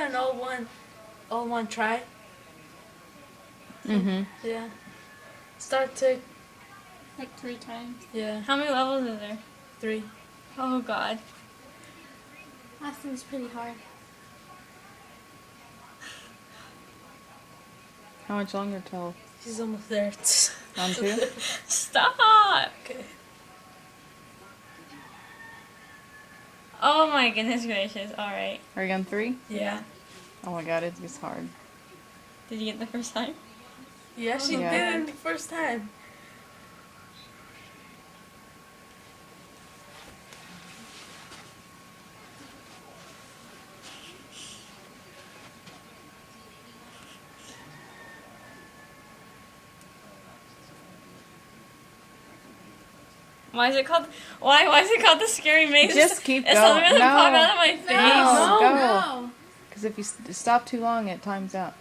an all one try? Mm-hmm. Yeah. Start to Like 3 times. yeah, How many levels are there? 3. Oh god. Last one's pretty hard. How much longer till She's almost there. round 2? Stop! Okay. Oh my goodness gracious. Alright. Are you on 3? Yeah. Oh my god, it gets hard. Did you get the first time? Yeah, she Yeah. did it the first time. Why is it called is it called the scary maze? Just keep It's going. something gonna No. pop out of my face. No. No, go. no. Because if you stop too long, it times out.